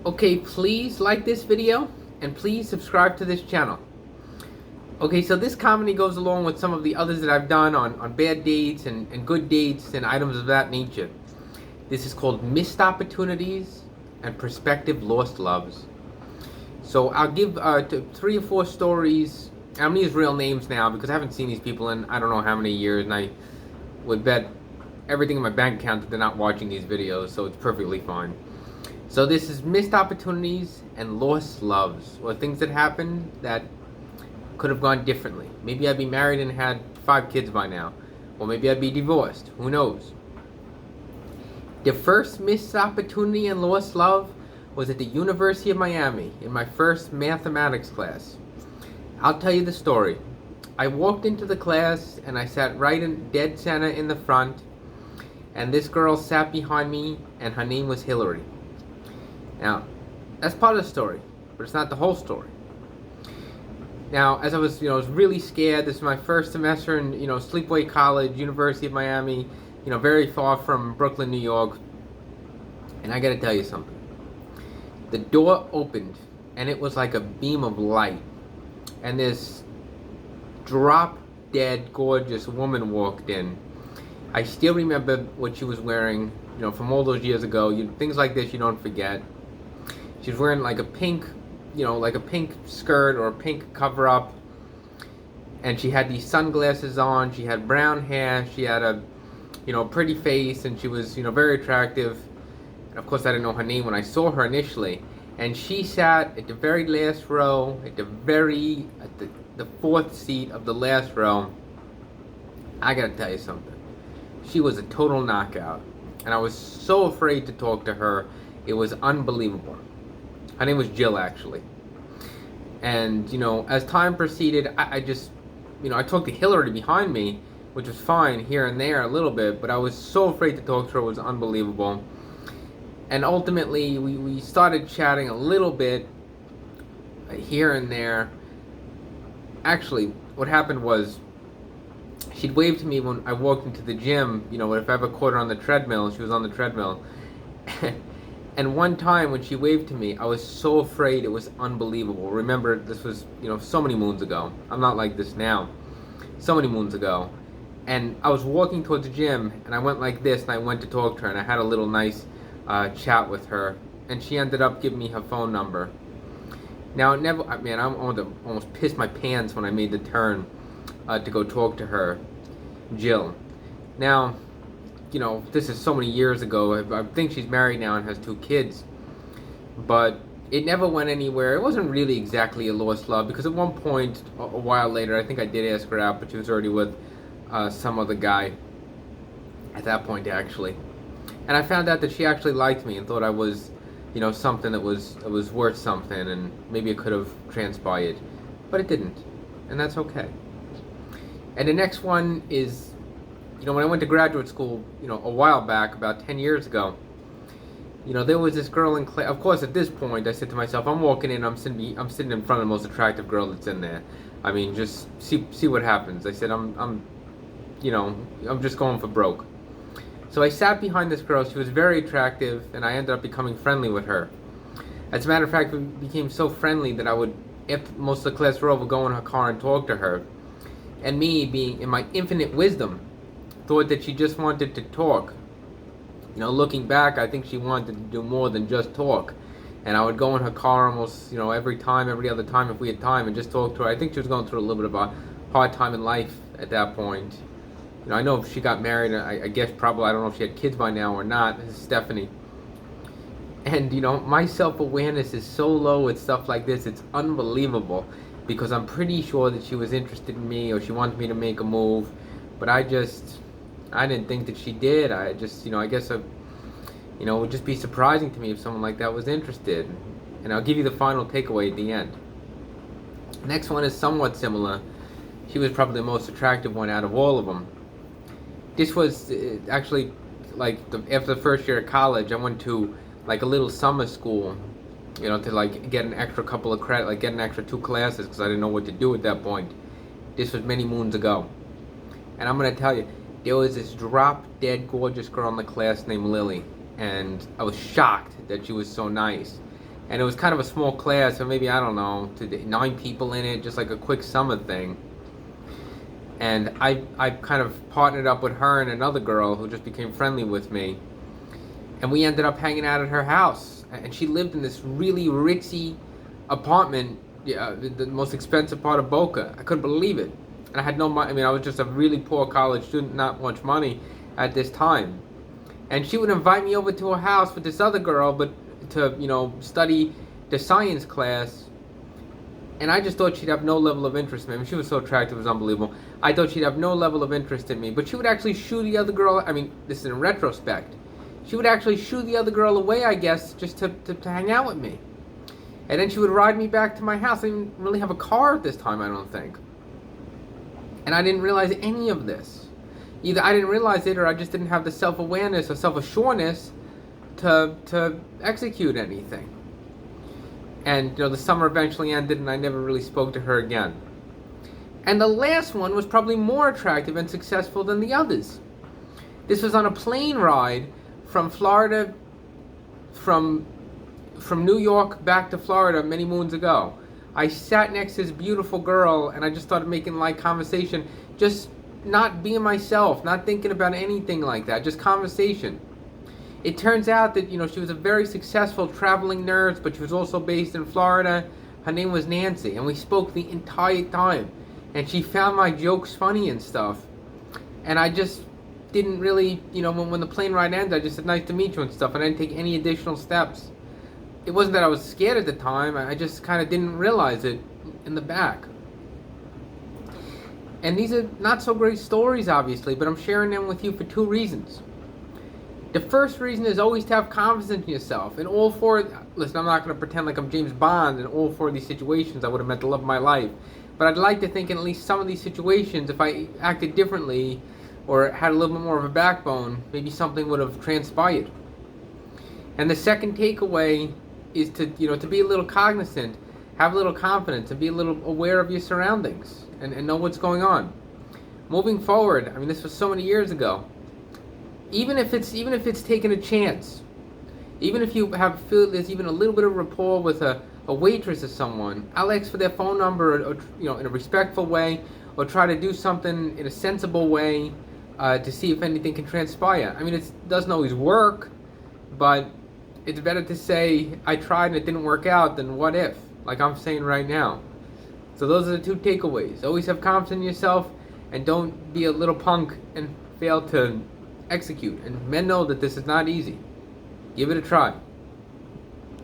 Okay, please like this video and please subscribe to this channel. Okay, so this comedy goes along with some of the others that I've done on bad dates and good dates and items of that nature. This is called Missed Opportunities and Prospective Lost Loves. So I'll give 3 or 4 stories. I'm going to use real names now because I haven't seen these people in I don't know how many years, and I would bet everything in my bank account that they're not watching these videos, so it's perfectly fine. So this is missed opportunities and lost loves, or things that happened that could have gone differently. Maybe I'd be married and had 5 kids by now, or maybe I'd be divorced. Who knows? The first missed opportunity and lost love was at the University of Miami in my first mathematics class. I'll tell you the story. I walked into the class and I sat right in dead center in the front, and this girl sat behind me and her name was Hillary. Now, that's part of the story, but it's not the whole story. Now, as I was really scared. This is my first semester in, Sleepaway College, University of Miami, very far from Brooklyn, New York. And I gotta tell you something. The door opened, and it was like a beam of light. And this drop-dead, gorgeous woman walked in. I still remember what she was wearing, from all those years ago. Things like this you don't forget. She was wearing like a pink, like a pink skirt or a pink cover-up. And she had these sunglasses on. She had brown hair. She had a, pretty face, and she was, very attractive. And of course, I didn't know her name when I saw her initially. And she sat at the very last row, at the 4th seat of the last row. I gotta tell you something. She was a total knockout. And I was so afraid to talk to her. It was unbelievable. Her name was Jill, actually. And, as time proceeded, I just, I talked to Hillary behind me, which was fine here and there a little bit, but I was so afraid to talk to her. It was unbelievable. And ultimately, we started chatting a little bit here and there. Actually, what happened was, she'd wave to me when I walked into the gym. If I ever caught her on the treadmill, she was on the treadmill. And one time when she waved to me, I was so afraid. It was unbelievable. Remember, this was, so many moons ago. I'm not like this now. So many moons ago. And I was walking towards the gym, and I went like this, and I went to talk to her, and I had a little nice chat with her. And she ended up giving me her phone number. Now, I almost pissed my pants when I made the turn to go talk to her, Jill. Now, this is so many years ago. I think she's married now and has 2 kids. But it never went anywhere. It wasn't really exactly a lost love, because at one point, a while later, I think I did ask her out, but she was already with some other guy at that point, actually. And I found out that she actually liked me and thought I was, something that was worth something, and maybe it could have transpired. But it didn't. And that's okay. And the next one is, when I went to graduate school, a while back, about 10 years ago, there was this girl in class. Of course, at this point, I said to myself, I'm walking in, I'm sitting in front of the most attractive girl that's in there. I mean, just see what happens. I said, I'm just going for broke. So I sat behind this girl. She was very attractive, and I ended up becoming friendly with her. As a matter of fact, we became so friendly that I would, if most of the class were over, go in her car and talk to her. And me, being in my infinite wisdom, thought that she just wanted to talk. Looking back, I think she wanted to do more than just talk. And I would go in her car almost, every other time if we had time, and just talk to her. I think she was going through a little bit of a hard time in life at that point. I know if she got married, I guess probably, I don't know if she had kids by now or not. This is Stephanie. And, my self-awareness is so low with stuff like this, it's unbelievable. Because I'm pretty sure that she was interested in me, or she wanted me to make a move. But I didn't think that she did. I just, I guess, it would just be surprising to me if someone like that was interested. And I'll give you the final takeaway at the end. Next one is somewhat similar. She was probably the most attractive one out of all of them. This was actually, like, after the first year of college, I went to, like, a little summer school, to, like, get an extra couple of credit, like, get an extra 2 classes, because I didn't know what to do at that point. This was many moons ago. And I'm going to tell you, there was this drop-dead gorgeous girl in the class named Lily. And I was shocked that she was so nice. And it was kind of a small class, so maybe, I don't know, 9 people in it, just like a quick summer thing. And I kind of partnered up with her and another girl who just became friendly with me. And we ended up hanging out at her house. And she lived in this really ritzy apartment, the most expensive part of Boca. I couldn't believe it. And I had no money. I mean, I was just a really poor college student, not much money at this time. And she would invite me over to her house with this other girl, but to, study the science class. And I just thought she'd have no level of interest in me. I mean, she was so attractive, it was unbelievable. I thought she'd have no level of interest in me. But she would actually shoo the other girl, I mean, this is in retrospect. She would actually shoo the other girl away, I guess, just to hang out with me. And then she would ride me back to my house. I didn't really have a car at this time, I don't think. And I didn't realize any of this. Either I didn't realize it, or I just didn't have the self-awareness or self-assuredness to execute anything. And the summer eventually ended, and I never really spoke to her again. And the last one was probably more attractive and successful than the others. This was on a plane ride from Florida, from New York back to Florida many moons ago. I sat next to this beautiful girl, and I just started making light conversation, just not being myself, not thinking about anything like that, just conversation. It turns out that, she was a very successful traveling nurse, but she was also based in Florida. Her name was Nancy, and we spoke the entire time. And she found my jokes funny and stuff. And I just didn't really, when the plane ride ended, I just said, nice to meet you and stuff, and I didn't take any additional steps. It wasn't that I was scared at the time, I just kind of didn't realize it in the back. And these are not so great stories, obviously, but I'm sharing them with you for 2 reasons. The first reason is always to have confidence in yourself. In all 4, listen, I'm not going to pretend like I'm James Bond. In all 4 of these situations, I would have met the love of my life. But I'd like to think in at least some of these situations, if I acted differently or had a little bit more of a backbone, maybe something would have transpired. And the second takeaway is to be a little cognizant, have a little confidence, and be a little aware of your surroundings and know what's going on. Moving forward, I mean, this was so many years ago. Even if it's taking a chance, even if you feel there's even a little bit of rapport with a waitress or someone, I'll ask for their phone number, or in a respectful way, or try to do something in a sensible way to see if anything can transpire. I mean, it doesn't always work, but it's better to say I tried and it didn't work out than what if, like I'm saying right now. So those are the 2 takeaways. Always have confidence in yourself, and don't be a little punk and fail to execute. And men know that this is not easy. Give it a try.